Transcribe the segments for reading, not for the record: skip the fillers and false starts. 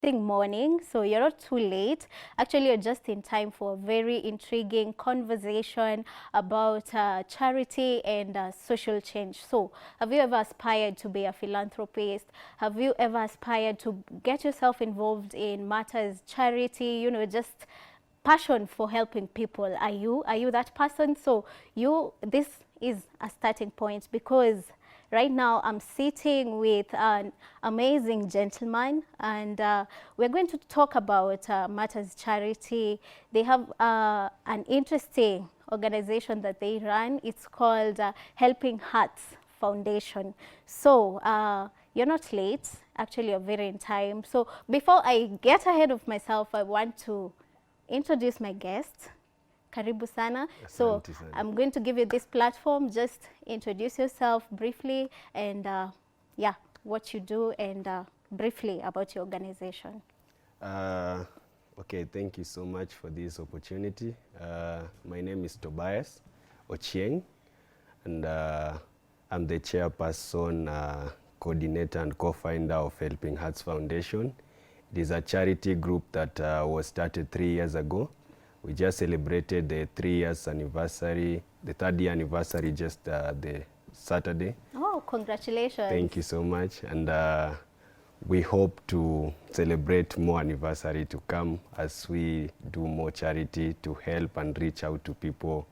morning, so you're not too late. Actually, you're just in time for a very intriguing conversation about charity and social change. So, have you ever aspired to be a philanthropist? Have you ever aspired to get yourself involved in matters charity? You know, just passion for helping people. Are you that person? So this is a starting point, because right now I'm sitting with an amazing gentleman, and we're going to talk about matters charity. They have an interesting organization that they run. It's called Helping Hearts Foundation. So you're not late. Actually, you're very in time. So before I get ahead of myself, I want to introduce my guest. Karibu sana. So Asante sana. I'm going to give you this platform. Just introduce yourself briefly, and yeah, what you do, and briefly about your organization. Okay, thank you so much for this opportunity. My name is Tobias Ochieng, and I'm the chairperson, coordinator, and co-founder of Helping Hearts Foundation. It is a charity group that was started 3 years ago. We just celebrated the 3 years anniversary, the 3rd year anniversary just the Saturday. Oh, congratulations. Thank you so much. And we hope to celebrate more anniversary to come as we do more charity to help and reach out to people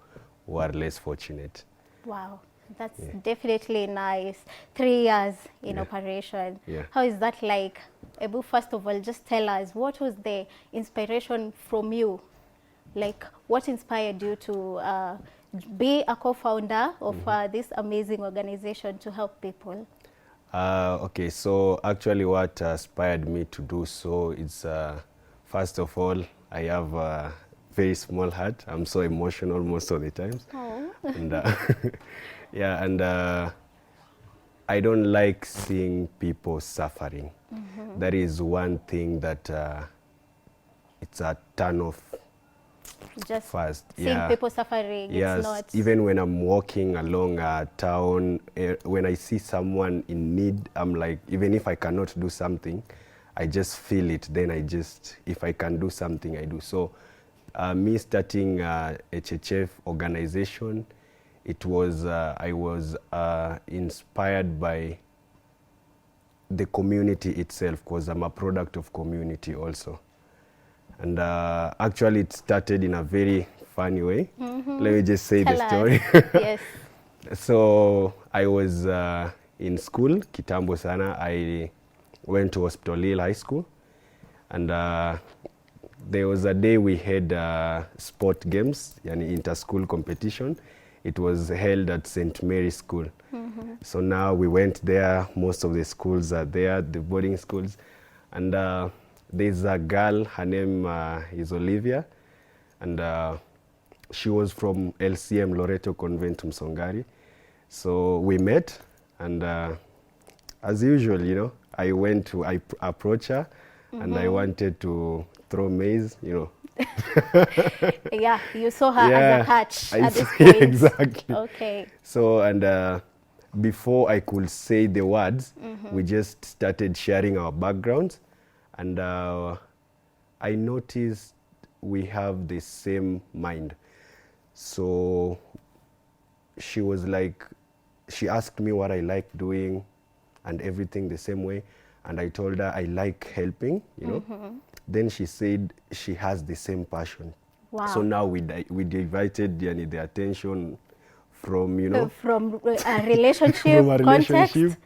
who are less fortunate. Wow, that's definitely nice. 3 years in Yeah. operation. Yeah. How is that like? Ebu, first of all, just tell us, what was the inspiration from you? Like, what inspired you to be a co-founder of this amazing organization to help people? Okay, so actually what inspired me to do so is, first of all, I have a very small heart. I'm so emotional most of the times. Oh. And yeah, and I don't like seeing people suffering. That is one thing that it's a turn off Just first. seeing people suffering, Yes, it's not... even when I'm walking along a town, when I see someone in need, I'm like, even if I cannot do something, I just feel it. Then if I can do something, I do. So me starting HHF organization, it was, I was inspired by the community itself, because I'm a product of community also. And actually it started in a very funny way. Let me just say Tell the us. story. Yes. So I was in school, kitambo sana. I went to Hospital Hill High School, and there was a day we had sport games, yani inter-school competition. It was held at St. Mary's School. So now we went there. Most of the schools are there, the boarding schools. And there's a girl, her name is Olivia, and she was from LCM, Loreto Convent, Msongari. So we met, and as usual, you know, I approached her, and I wanted to throw maize, you know. Yeah, you saw her as Yeah, a catch I at this saw- point. exactly. Okay. So, and before I could say the words, we just started sharing our backgrounds, and I noticed we have the same mind. So she was like, she asked me what I like doing and everything the same way, and I told her I like helping, you know. Then she said she has the same passion. Wow. So now we divided the attention from, you know, From a relationship from a relationship context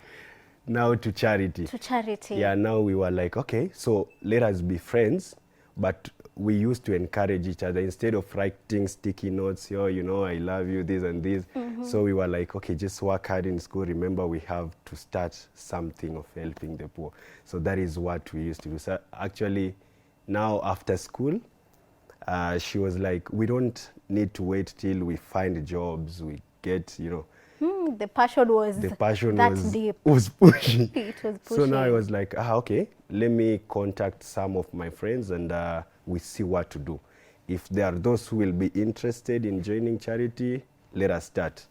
now to charity. to charity. Yeah, now we were like, okay, so let us be friends, but we used to encourage each other instead of writing sticky notes, yo, you know, I love you, this and this. So we were like, okay, just work hard in school. Remember, we have to start something of helping the poor. So that is what we used to do. So actually, now after school, she was like, we don't need to wait till we find jobs, we get, you know. The passion was The passion that was, deep. was pushing. It was So now I pushing. was like, okay, let me contact some of my friends, and we see what to do. If there are those who will be interested in joining charity, let us start.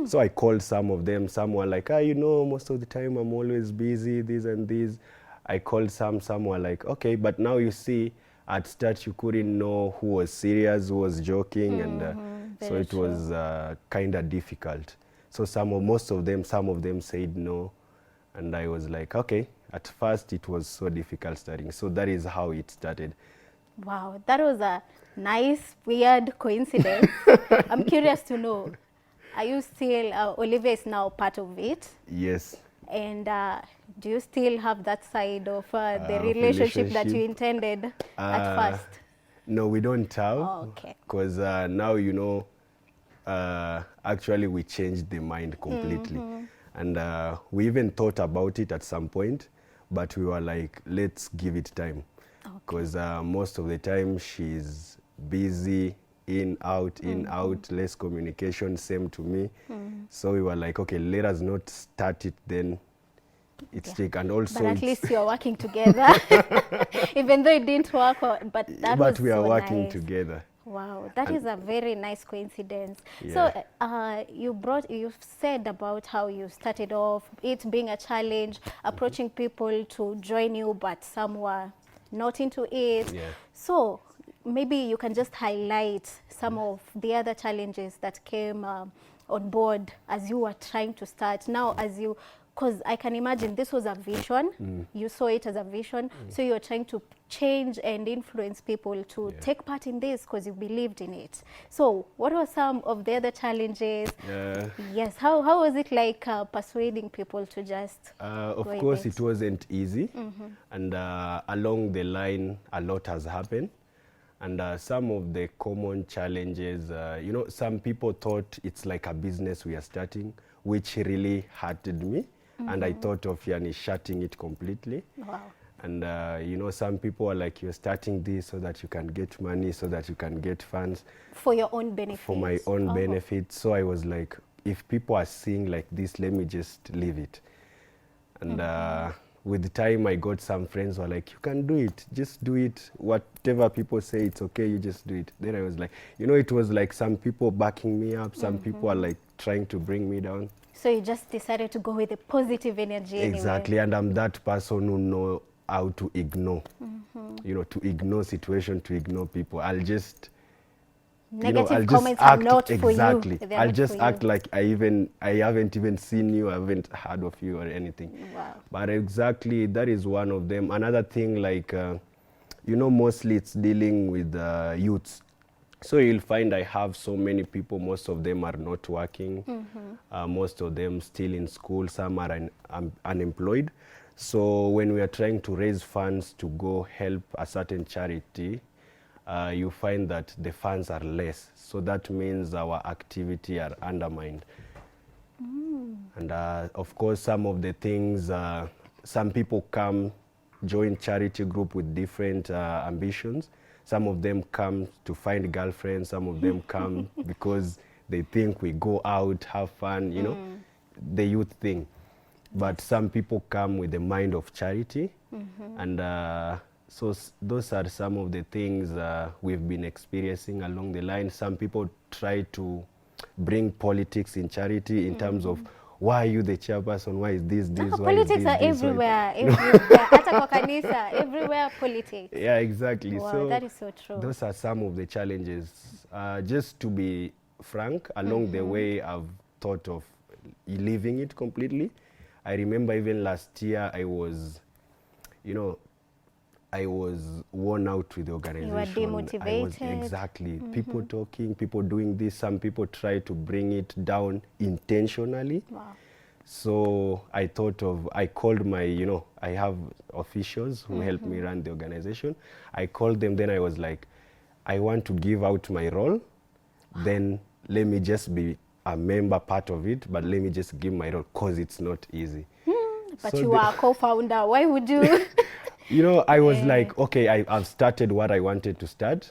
So I called some of them. Some were like, you know, most of the time I'm always busy, this and this. I called some were like, okay, but now you see, at start you couldn't know who was serious, who was joking, and so Very it was kind of difficult. So most of them, some of them said no, and I was like, okay. At first, it was so difficult starting. So that is how it started. Wow, that was a nice, weird coincidence. I'm curious to know, are you still, Olivia is now part of it? Yes. And do you still have that side of the relationship that you intended at first? No, we don't have. Oh, okay. Because now, you know, actually we changed the mind completely. And we even thought about it at some point, but we were like, let's give it time. Because most of the time she's busy, in, out, less communication, same to me. So we were like, okay, let us not start it then. It's take, and also but at least you're working together. Even though it didn't work, but that was we are so working nice. together. Wow, that is a very nice coincidence. Yeah. So you said about how you started off, it being a challenge, approaching people to join you, but some were not into it. Yeah. So maybe you can just highlight some of the other challenges that came on board as you were trying to start. Now, as you, because I can imagine this was a vision, you saw it as a vision, so you're trying to change and influence people to take part in this because you believed in it. So what were some of the other challenges? Yes, how was it like persuading people to just of go course, with it wasn't easy, and along the line, a lot has happened. And some of the common challenges, you know, some people thought it's like a business we are starting, which really hurted me. And I thought of shutting it completely. Wow. And, you know, some people are like, you're starting this so that you can get money, so that you can get funds. For your own benefit. For my own benefit. So I was like, if people are seeing like this, let me just leave it. And with the time, I got some friends who were like, you can do it, just do it. Whatever people say, it's okay, you just do it. Then I was like, you know, it was like some people backing me up, some people are like trying to bring me down. So you just decided to go with the positive energy. Exactly, anyway. and I'm that person who know how to ignore, you know, to ignore situation, to ignore people. I'll just, Negative I'll comments just act, are not for exactly. you. I'll just act like I haven't even seen you, I haven't heard of you or anything. Wow. But exactly, that is one of them. Another thing, like, you know, mostly it's dealing with youths. So you'll find I have so many people, most of them are not working, most of them still in school, some are unemployed. So when we are trying to raise funds to go help a certain charity, you find that the funds are less. So that means our activity are undermined. And of course, some of the things, some people come, join charity group with different ambitions. Some of them come to find girlfriends, some of them come because they think we go out, have fun, you know, the youth thing. But some people come with the mind of charity. And so those are some of the things we've been experiencing along the line. Some people try to bring politics in charity in terms of, why are you the chairperson? Why is this? Politics are everywhere. Hata kwa kanisa, everywhere politics. Yeah, exactly. Wow, so that is so true. Those are some of the challenges. Just to be frank, along the way, I've thought of leaving it completely. I remember even last year, I was, you know, I was worn out with the organization. You were demotivated. Exactly. People talking, people doing this. Some people try to bring it down intentionally. Wow. So I thought of, I called my, you know, I have officials who help me run the organization. I called them, then I was like, I want to give out my role. Then let me just be a member part of it, but let me just give my role because it's not easy. But so you are a co-founder. Why would you? You know, I was like, okay, I've started what I wanted to start.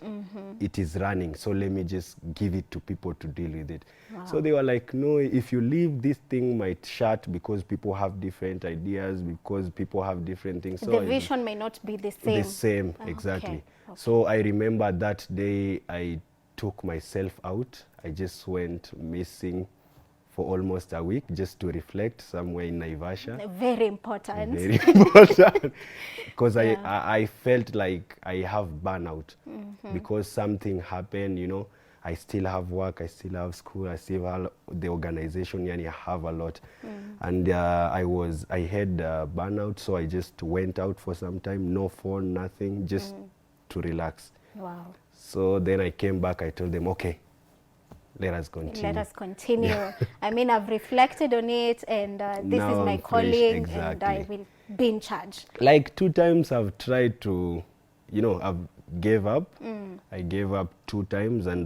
It is running, so let me just give it to people to deal with it. Wow. So they were like, no, if you leave, this thing might shut because people have different ideas, because people have different things. So the vision may not be the same. The same, exactly. Okay. So I remember that day I took myself out. I just went missing for almost a week just to reflect somewhere in Naivasha. Very important. Very important. Because Yeah. I felt like I have burnout because something happened, you know. I still have work, I still have school, I still have the organization, yani I have a lot. And I had burnout, so I just went out for some time, no phone, nothing, just to relax. Wow. So then I came back, I told them, okay, let us continue. Let us continue. Yeah. I mean, I've reflected on it, and this Now is my I'm fresh, calling, exactly. and I will be in charge. Like 2 times I've tried to, you know, I've gave up. I gave up 2 times, and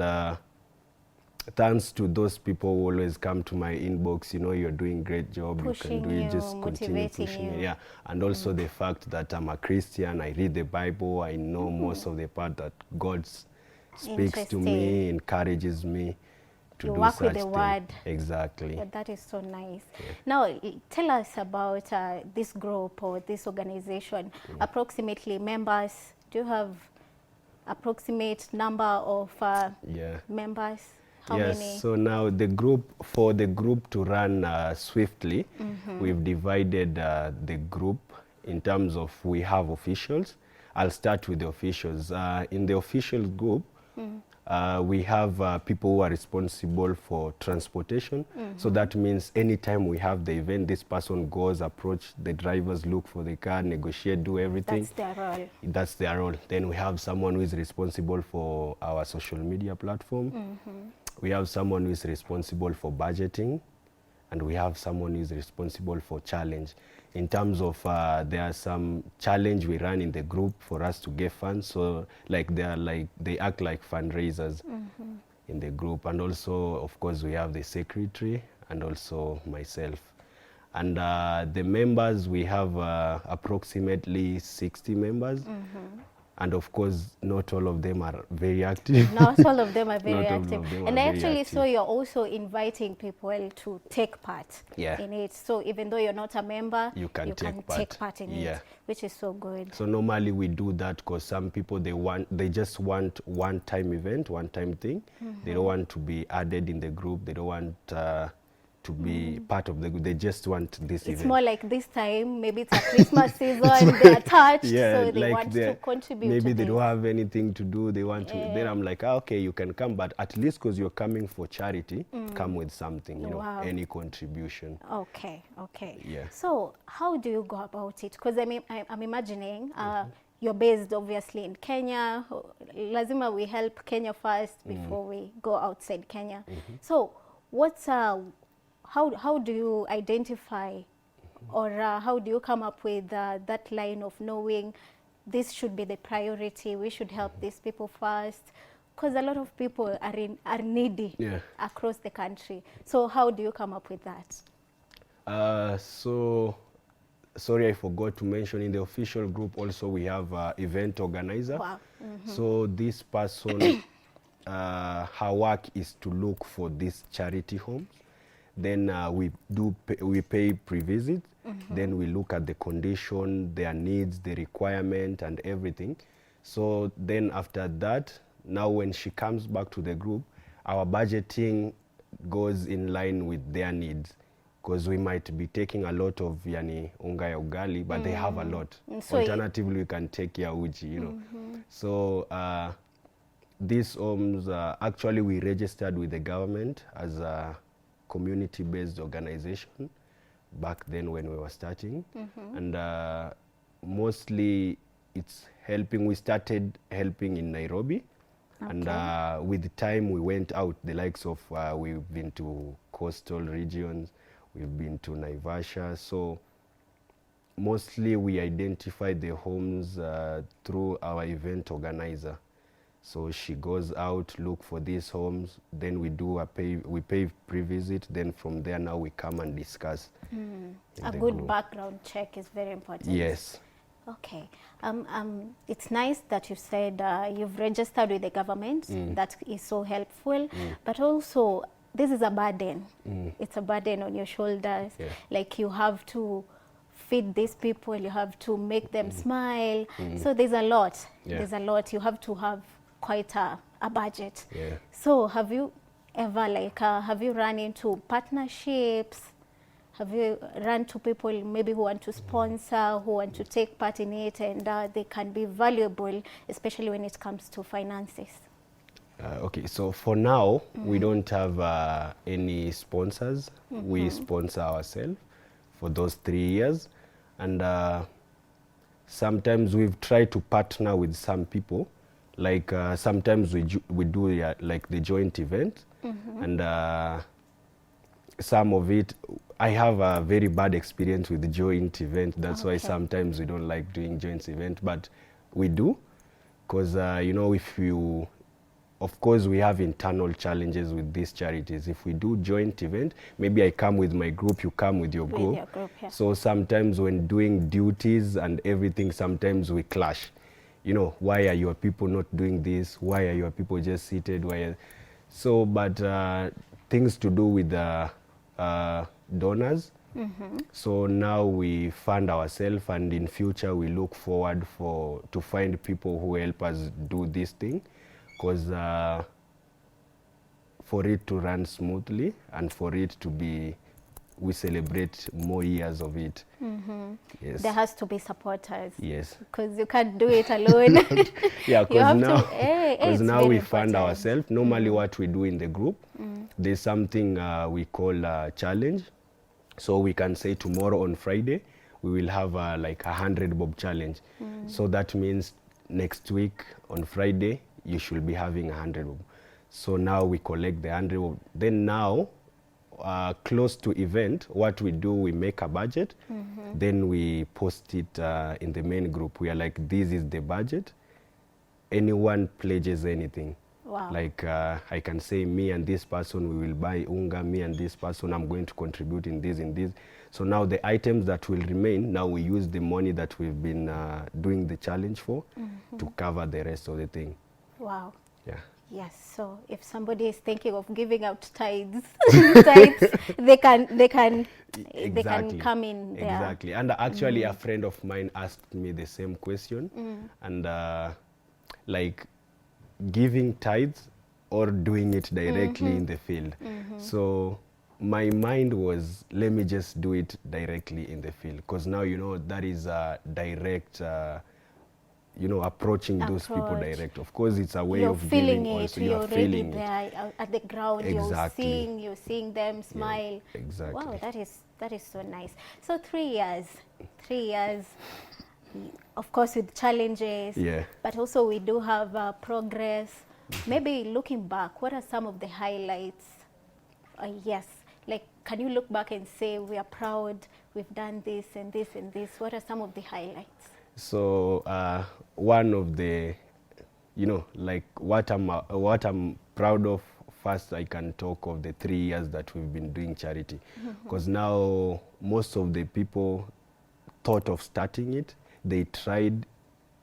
thanks to those people who always come to my inbox, you know, you're doing great job, Pushing you can do it, you, just continue motivating pushing you. it. Yeah, and also the fact that I'm a Christian, I read the Bible, I know most of the part that God speaks to me, encourages me to You do work such with the thing. word. Exactly. Yeah, that is so nice. Yeah. Now, tell us about this group or this organization. Approximately members, do you have approximate number of members? How many? So now for the group to run swiftly, we've divided the group in terms of, we have officials. I'll start with the officials. In the official group, we have people who are responsible for transportation. So that means anytime we have the event, this person goes, approach the drivers, look for the car, negotiate, do everything. That's their role. That's their role. Then we have someone who is responsible for our social media platform. We have someone who is responsible for budgeting, and we have someone who is responsible for challenge. In terms of, there are some challenge we run in the group for us to get funds. So like they act like fundraisers in the group. And also, of course, we have the secretary and also myself. And the members, we have approximately 60 members. And of course, not all of them are very active. Not all of them are very Not all active. of them And are I very actually active. saw you're also inviting people to take part Yeah. in it. So even though you're not a member, You can take part. in Yeah. it, which is so good. So normally we do that because some people, they just want one-time event, one-time thing. They don't want to be added in the group. They don't want to be part of the group. They just want this event. It's more like this time, maybe it's a Christmas season, they're attached, Yeah, so they like want to contribute maybe to they this. don't have anything to do. They want to. Then I'm like, okay, you can come, but at least because you're coming for charity, come with something, you know, Wow. any contribution. Okay, okay. Yeah. So how do you go about it? Because I'm imagining you're based obviously in Kenya. Lazima we help Kenya first before we go outside Kenya. So what's how do you identify or how do you come up with that line of knowing this should be the priority, we should help these people first? Because a lot of people are needy across the country. So how do you come up with that? So, sorry, I forgot to mention, in the official group also we have event organizer. Wow. So this person, her work is to look for these charity homes. Then we pay pre-visit. Then we look at the condition, their needs, the requirement, and everything. So then after that, now when she comes back to the group, our budgeting goes in line with their needs, because we might be taking a lot of yani unga ya ugali, but they have a lot. So alternatively, we can take ya uji, you know. So these homes, actually we registered with the government as a community-based organization back then when we were starting. And mostly it's helping. We started helping in Nairobi. And with time we went out, the likes of, we've been to coastal regions, we've been to Naivasha. So mostly we identify the homes through our event organizer. So she goes out, look for these homes, then we pay pre-visit, then from there now we come and discuss. A good background check is very important. Yes. Okay. It's nice that you said you've registered with the government. That is so helpful. But also, this is a burden. It's a burden on your shoulders. Yeah. Like you have to feed these people, you have to make them smile. So there's a lot. Yeah. There's a lot. You have to have quite a budget. Yeah. So have you ever like, have you run into partnerships? Have you run to people maybe who want to sponsor, who want to take part in it, and they can be valuable, especially when it comes to finances? Okay, so for now, we don't have any sponsors. We sponsor ourselves for those 3 years. And sometimes we've tried to partner with some people. Like sometimes we do like the joint event. And some of it, I have a very bad experience with the joint event. That's why sometimes we don't like doing joint event, but we do. Because, you know, of course, we have internal challenges with these charities. If we do joint event, maybe I come with my group, you come with your group. Yeah. So sometimes when doing duties and everything, sometimes we clash. You know, why are your people not doing this? Why are your people just seated? So, but things to do with the donors. So now we fund ourselves, and in future we look forward to find people who help us do this thing, because for it to run smoothly and for it to be, we celebrate more years of it. Yes. There has to be supporters. Yes. Because you can't do it alone. Yeah, because now we fund important. ourselves. Normally what we do in the group, there's something we call a challenge. So we can say tomorrow on Friday, we will have like 100 bob challenge. So that means next week on Friday, you should be having 100 bob. So now we collect the 100 bob. Then now, close to event, what we do, we make a budget. Then we post it in the main group. We are like, this is the budget. Anyone pledges anything. Wow. Like I can say, me and this person, we will buy unga, me and this person, I'm going to contribute in this. So now the items that will remain, now we use the money that we've been doing the challenge for to cover the rest of the thing. Wow. Yeah. Yes, so if somebody is thinking of giving out tithes, they can come in there. Exactly. And actually a friend of mine asked me the same question. And like, giving tithes or doing it directly in the field. So my mind was, let me just do it directly in the field, because now, you know, that is a direct, you know, approaching those people direct. Of course, it's a way you're of feeling giving it, also. you're feeling there at the ground. Exactly. You're seeing them smile. Yeah, exactly. Wow, that is so nice. So 3 years, of course, with challenges, but also we do have progress. Maybe looking back, what are some of the highlights? Yes, like, can you look back and say, we are proud, we've done this and this and this? What are some of the highlights? So one of the, you know, like what I'm proud of, first I can talk of the 3 years that we've been doing charity, because now most of the people thought of starting it, they tried,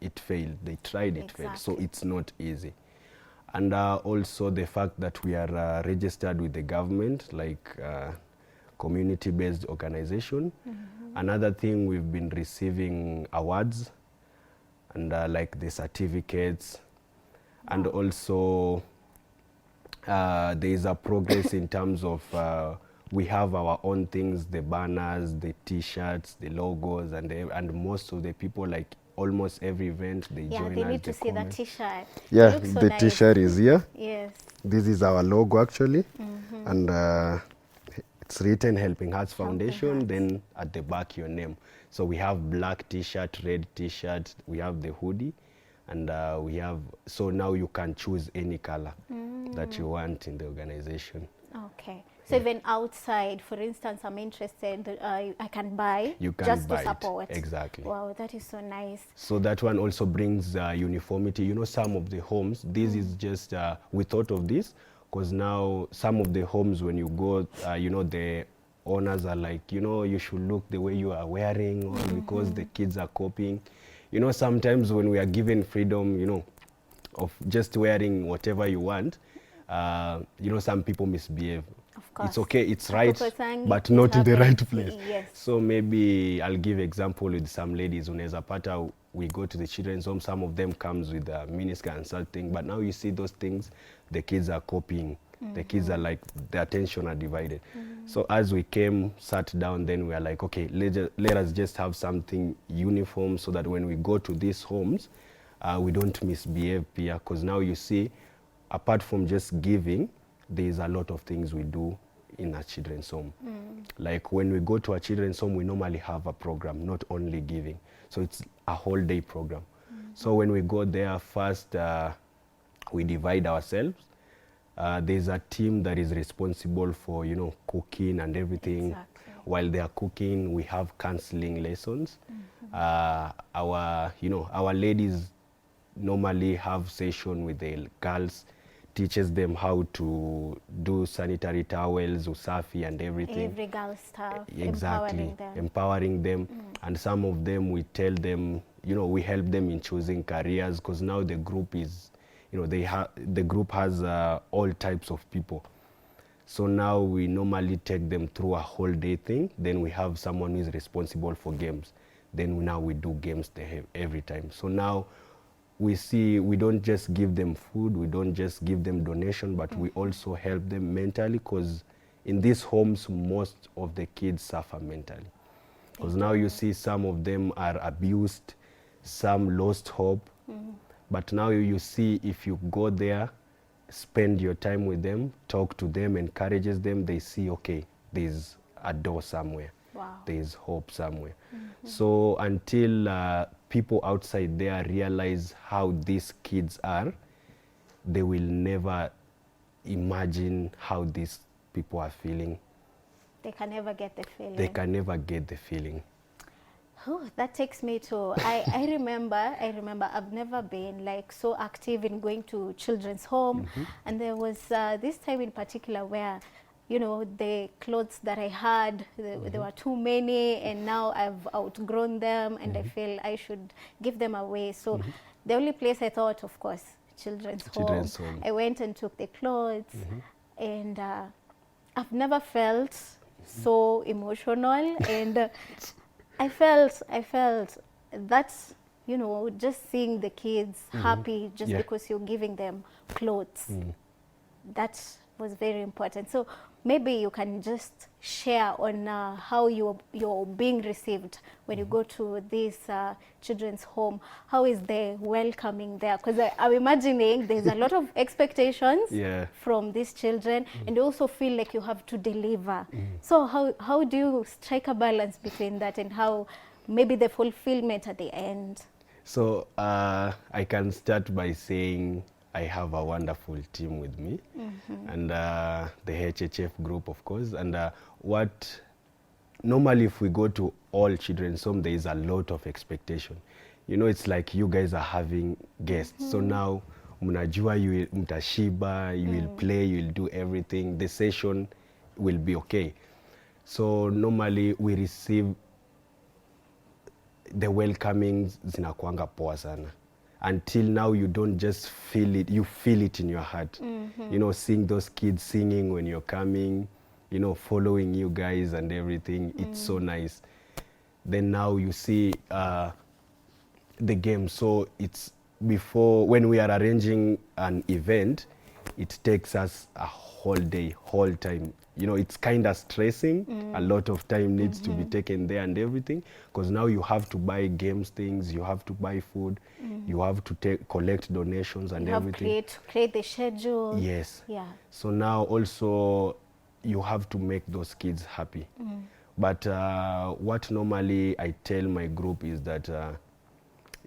it failed, they tried, it failed, so it's not easy. And also the fact that we are registered with the government, like community-based organization. Another thing, we've been receiving awards and like the certificates. And also there is a progress in terms of we have our own things, the banners, the t-shirts, the logos, and most of the people, like almost every event, they join us. Yeah, they need to see that t-shirt. Yeah, the t-shirt is here. Yes. This is our logo actually. And it's written Helping Hearts Foundation, then at the back your name. So we have black t-shirt, red t-shirt, we have the hoodie, and we have, so now you can choose any color that you want in the organization. Okay. So even outside, for instance, I'm interested, I can buy just to support. Exactly. Wow, that is so nice. So that one also brings uniformity. You know, some of the homes, this is just, we thought of this, because now some of the homes, when you go, you know, the owners are like, you know, you should look the way you are wearing, or because the kids are copying. You know, sometimes when we are given freedom, you know, of just wearing whatever you want, you know, some people misbehave. Of course. It's okay, it's right, but not in the right place. Yes. So maybe I'll give example with some ladies. Unaweza pata, we go to the children's home, some of them comes with a miniskirt and something, but now you see those things, the kids are copying. The kids are like, the attention are divided. So as we came, sat down, then we are like, okay, let us just have something uniform so that when we go to these homes, we don't misbehave here. Because now you see, apart from just giving, there's a lot of things we do in a children's home. Like when we go to a children's home, we normally have a program, not only giving. So it's a whole day program. So when we go there, first we divide ourselves. There's a team that is responsible for, you know, cooking and everything. Exactly. While they are cooking, we have counseling lessons. Our ladies normally have session with the girls, teaches them how to do sanitary towels, usafi and everything. Every girl stuff, Exactly, empowering them. empowering them. And some of them we tell them, you know, we help them in choosing careers, because now the group is, you know, the group has all types of people. So now we normally take them through a whole day thing. Then we have someone who is responsible for games. Then now we do games every time. So now we see, we don't just give them food, we don't just give them donation, but we also help them mentally, because in these homes, most of the kids suffer mentally. Because now you see some of them are abused, some lost hope. But now you see, if you go there, spend your time with them, talk to them, encourages them, they see, okay, there's a door somewhere. Wow. There's hope somewhere. So until people outside there realize how these kids are, they will never imagine how these people are feeling. They can never get the feeling. They can never get the feeling. Oh, that takes me to, I remember I've never been like so active in going to children's home. And there was this time in particular where, you know, the clothes that I had, there were too many, and now I've outgrown them, and I feel I should give them away. So the only place I thought, of course, children's home. I went and took the clothes, and I've never felt so emotional, and I felt that, you know, just seeing the kids happy just because you're giving them clothes, that was very important. So maybe you can just share on how you're being received when you go to this children's home. How is the welcoming there? Because I'm imagining there's a lot of expectations from these children, and you also feel like you have to deliver. So how do you strike a balance between that and how maybe the fulfillment at the end? So I can start by saying I have a wonderful team with me, and the HHF group, of course. And what normally, if we go to all children's home, there is a lot of expectation. You know, it's like you guys are having guests. So now, mnajua, you will mtashiba, you will play, you will do everything. The session will be okay. So normally we receive the welcoming zinakuanga poa sana. Until now, you don't just feel it, you feel it in your heart. You know, seeing those kids singing when you're coming, you know, following you guys and everything, it's so nice. Then now you see the game. So it's before, when we are arranging an event, it takes us a whole day, whole time. You know, it's kind of stressing. A lot of time needs to be taken there and everything, because now you have to buy games things, you have to buy food, you have to collect donations and everything. Create the schedule. Yes. Yeah. So now also you have to make those kids happy. But what normally I tell my group is that,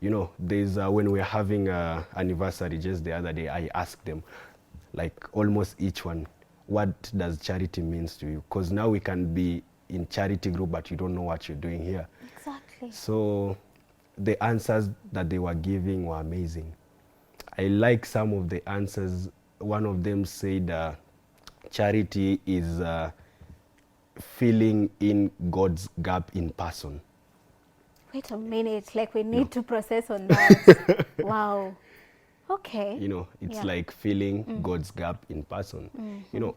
you know, there's when we're having an anniversary, just the other day, I asked them, like almost each one, what does charity means to you? Because now we can be in charity group, but you don't know what you're doing here. Exactly. So the answers that they were giving were amazing. I like some of the answers. One of them said, charity is filling in God's gap in person. Wait a minute, like we need to process on that. Wow. Okay. You know, it's like filling God's gap in person. You know,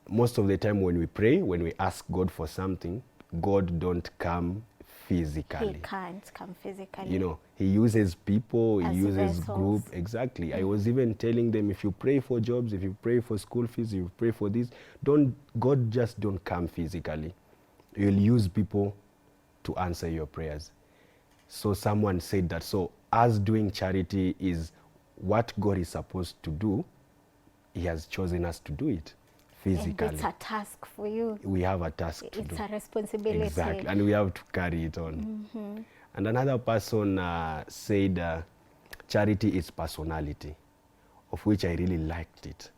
most of the time when we pray, when we ask God for something, God don't come physically. He can't come physically. You know, he uses people, he As uses vessels. group. Exactly. I was even telling them, if you pray for jobs, if you pray for school fees, if you pray for this, God just don't come physically. You'll use people to answer your prayers. So someone said that, so us doing charity is what God is supposed to do. He has chosen us to do it physically. And it's a task for you. We have a task to do. It's a responsibility. Exactly, and we have to carry it on. And another person said, charity is personality, of which I really liked it.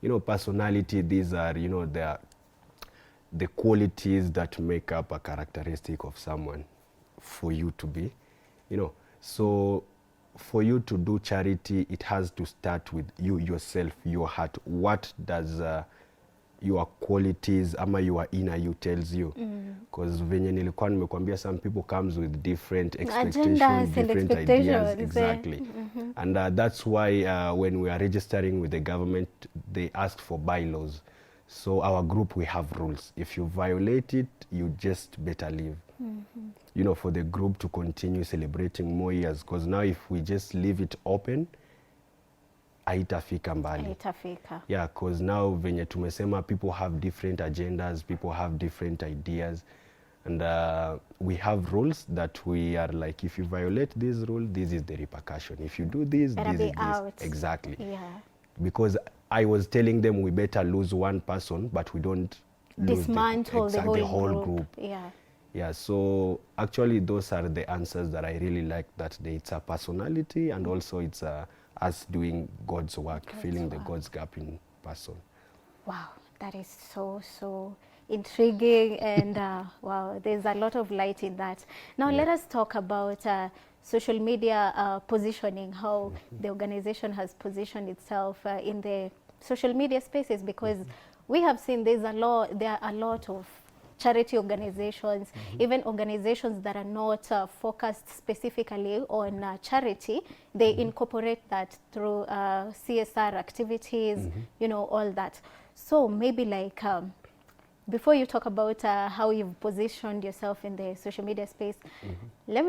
You know, personality, these are, you know, the qualities that make up a characteristic of someone for you to be, you know. So for you to do charity, it has to start with you yourself, your heart. What does your qualities ama your inner you tells you? Because venye nilikuwa nimekwambia, some people comes with different expectations, different ideas. Exactly. And that's why when we are registering with the government, they ask for bylaws. So our group, we have rules. If you violate it, you just better leave. You know, for the group to continue celebrating more years. Because now if we just leave it open, haitafika mbali. Haitafika. Yeah, because now venye tumesema, people have different agendas, people have different ideas. And we have rules that we are like, if you violate this rule, this is the repercussion. If you do this, Better this be is this. out. Exactly. Yeah. Because I was telling them we better lose one person, but we don't Dismantle lose the the whole group. Yeah. Yeah, so actually those are the answers that I really like, that it's a personality, and also it's us doing God's work, filling the God's gap in person. Wow, that is so intriguing, and wow, there's a lot of light in that. Now let us talk about social media positioning, how the organization has positioned itself in the social media spaces, because we have seen there are a lot of charity organizations, even organizations that are not focused specifically on charity. They incorporate that through CSR activities, you know, all that. So maybe like, before you talk about how you've positioned yourself in the social media space, let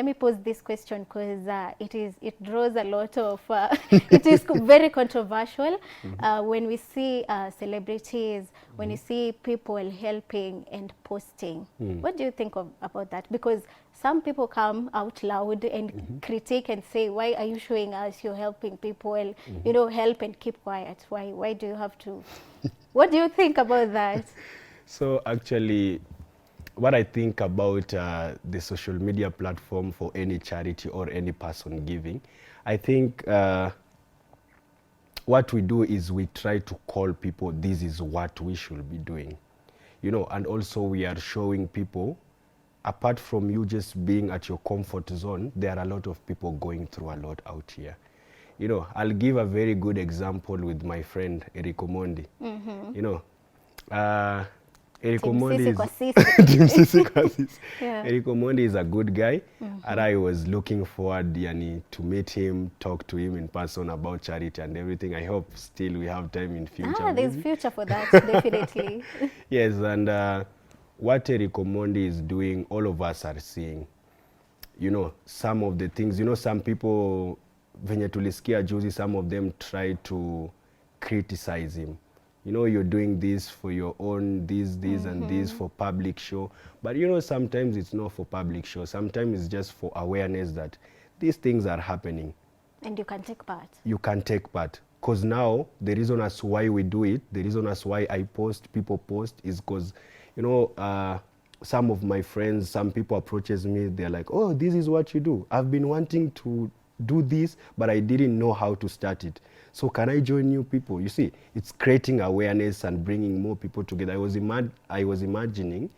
me pose this question, because it draws a lot of it is very controversial when we see celebrities, when you see people helping and posting. What do you think about that? Because some people come out loud and critique and say, why are you showing us you're helping people? You know, help and keep quiet. Why do you have to? What do you think about that? So actually, what I think about the social media platform for any charity or any person giving, I think what we do is we try to call people, this is what we should be doing. You know, and also we are showing people, apart from you just being at your comfort zone, there are a lot of people going through a lot out here. You know, I'll give a very good example with my friend Eric Omondi. You know, Eric Omondi Eric Omondi is a good guy, and I was looking forward to meet him, talk to him in person about charity and everything. I hope still we have time in future. There's future for that, definitely. Yes, and what Eric Omondi is doing, all of us are seeing. You know, some of the things, you know, some people, venye tulisikia juzi, some of them try to criticize him. You know, you're doing this for your own, this, and this for public show. But you know, sometimes it's not for public show. Sometimes it's just for awareness that these things are happening. And you can take part. You can take part. Because now, the reason as why we do it, the reason as why I post, people post, is because, you know, some of my friends, some people approaches me, they're like, oh, this is what you do. I've been wanting to do this, but I didn't know how to start it. So can I join new people? You see, it's creating awareness and bringing more people together. I was imagining,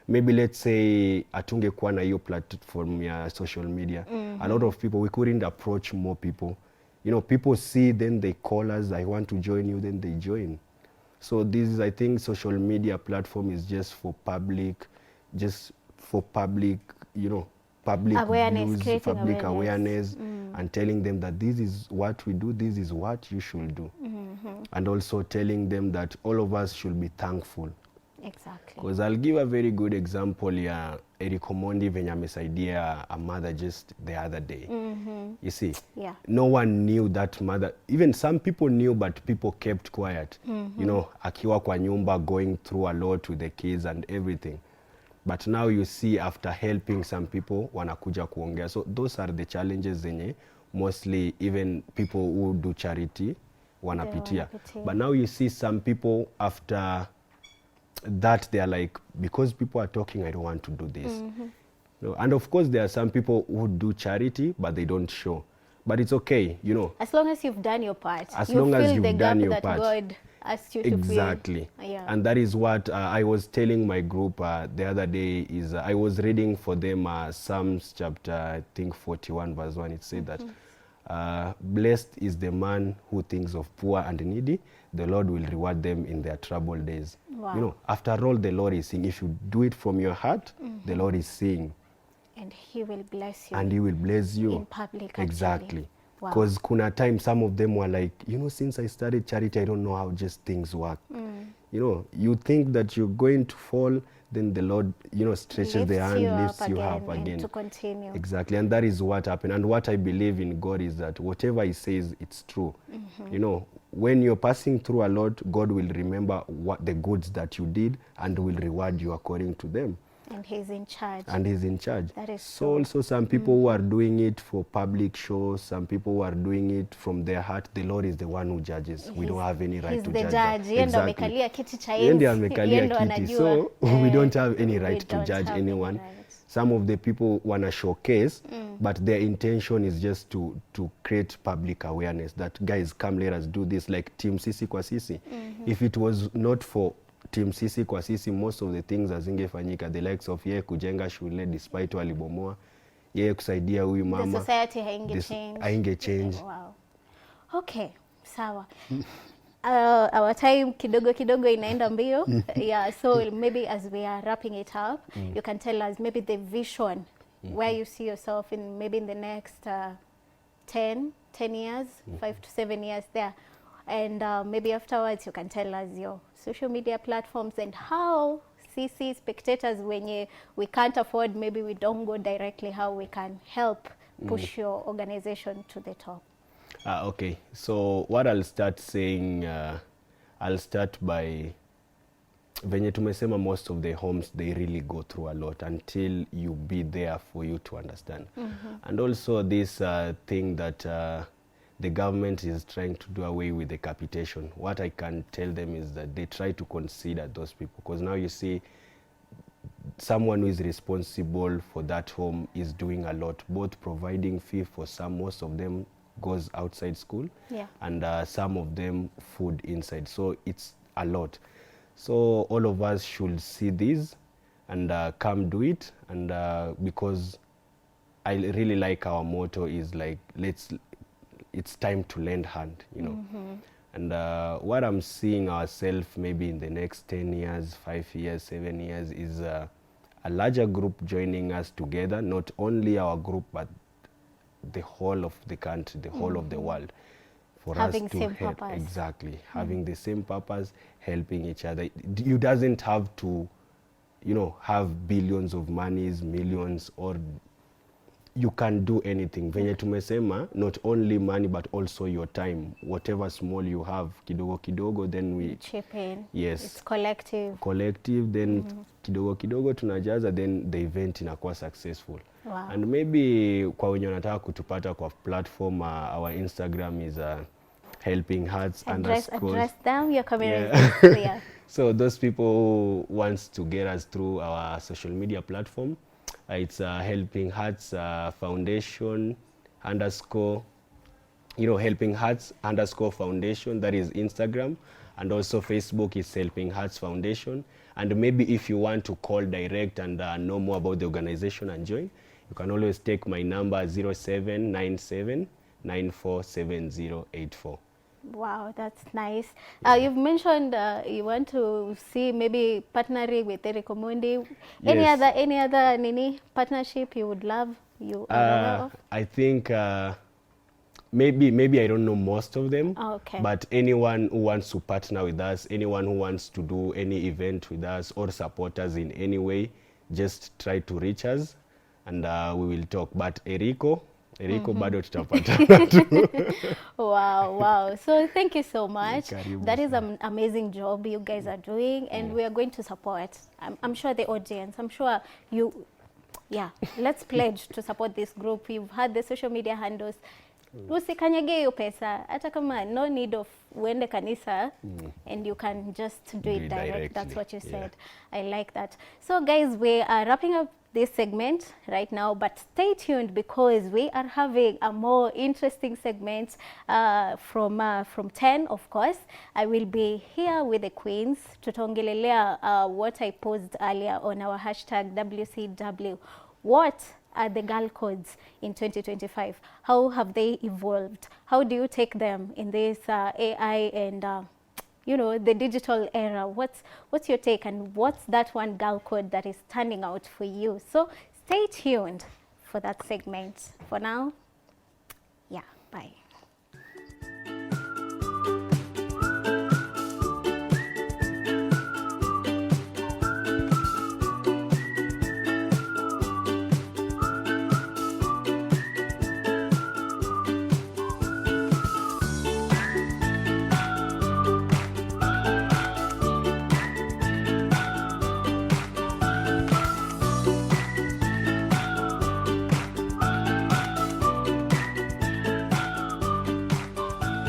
maybe let's say atungekuwa na hiyo platform ya social media, a lot of people, we couldn't approach more people. You know, people see, then they call us, I want to join you, then they join. So this is, I think, social media platform is just for public, you know, public awareness, views, public awareness, and telling them that this is what we do, this is what you should do. And also telling them that all of us should be thankful. Exactly. Because I'll give a very good example ya Eric Omondi venye amesaidia a mother just the other day. You see, Yeah. no one knew that mother. Even some people knew, but people kept quiet. You know, akiwa kwa nyumba, going through a lot with the kids and everything. But now you see, after helping some people, wanakuja kuongea. So those are the challenges zenye mostly even people who do charity wanapitia. But now you see some people after that they are like, because people are talking, I don't want to do this. No, and of course there are some people who do charity but they don't show, but it's okay, you know, As long as you've done your part, as you long as fill you've the done gap your that part. God asked you to Exactly. fill. Yeah. And that is what I was telling my group the other day is I was reading for them Psalms chapter I think 41 verse 1. It said that blessed is the man who thinks of poor and needy, the Lord will reward them in their troubled days. Wow. You know, after all, the Lord is seeing. If you do it from your heart, the Lord is seeing. And he will bless you. And he will bless you. In public, actually. Exactly. Wow. Because kuna time some of them were like, you know, since I started charity, I don't know how just things work. You know, you think that you're going to fall, then the Lord, you know, stretches the hand, lifts you up again. And to continue. Exactly. And that is what happened. And what I believe in God is that whatever he says, it's true. You know, when you're passing through a lot, God will remember what the goods that you did and will reward you according to them. And he's in charge. And he's in charge. That is so also some people who are doing it for public shows, some people who are doing it from their heart, the Lord is the one who judges. We don't have any right to judge. He's the judge. Yeye ndo amekalia kiti cha enzi. Yeye ndiye amekalia kiti. So we don't have any we right to don't judge have anyone. any right. Some of the people wanna showcase, but their intention is just to create public awareness that guys, come, let us do this, like Team Sisi kwa Sisi. If it was not for Team Sisi kwa Sisi, most of the things hazingefanyika. The likes of yeye kujenga shule despite walibomoa, yeye kusaidia huyu mama. The society hainge change. Wow. Okay, sawa. Our time kidogo inaenda mbio. Yeah, so maybe as we are wrapping it up, you can tell us maybe the vision where you see yourself in maybe in the next 10 years, 5 to 7 years there. And maybe afterwards you can tell us your social media platforms and how CC spectators, when we can't afford, maybe we don't go directly, how we can help push your organization to the top. Okay, so what I'll start saying, I'll start by venye tumesema, most of the homes, they really go through a lot until you be there for you to understand. And also this thing that the government is trying to do away with the capitation. What I can tell them is that they try to consider those people, because now you see someone who is responsible for that home is doing a lot, both providing fee for some, most of them goes outside school, and some of them food inside, so it's a lot. So all of us should see this and come do it, and because I really like our motto is like, it's time to lend hand, you know. And what I'm seeing ourselves maybe in the next 10 years, 5 years, 7 years is a larger group joining us together, not only our group, but the whole of the country, the whole of the world, for having us to same help. purpose. Exactly, having the same purpose, helping each other. You doesn't have to, you know, have billions of monies, millions, or you can do anything. Venye tumesema, not only money but also your time, whatever small you have, kidogo kidogo, then we chip in. Yes, it's collective, then kidogo kidogo tunajaza, then the event inakuwa successful. Wow. And maybe kwa wenye wanataka kutupata kwa platform, our Instagram is helping hearts address them, your community. Yeah. So those people who wants to get us through our social media platform, it's Helping Hearts Foundation _ Helping Hearts _ Foundation. That is Instagram, and also Facebook is Helping Hearts Foundation. And maybe if you want to call direct and know more about the organization and join, you can always take my number 0797947084. Wow, that's nice. You've mentioned you want to see maybe partnering with Eric Omondi. Yes. Any other partnership you would love, you are aware of? I think maybe I don't know most of them. Okay. But anyone who wants to partner with us, anyone who wants to do any event with us or support us in any way, just try to reach us and we will talk. But Eriko bado tutapatana tu. Wow. So thank you so much. Karibu That is an amazing job you guys are doing, and we are going to support. I'm sure the audience, I'm sure you, yeah, let's pledge to support this group. You've had the social media handles. Usikanyage hiyo pesa, hata kama no need of uende kanisa, and you can just do it direct. That's what you said. I like that. So guys, we are wrapping up this segment right now, but stay tuned because we are having a more interesting segment from 10, of course. I will be here with the queens tutongelelea what I posed earlier on our hashtag WCW. What are the girl codes in 2025? How have they evolved? How do you take them in this AI and you know, the digital era? What's your take, and what's that one girl code that is standing out for you? So stay tuned for that segment. For now, yeah, bye.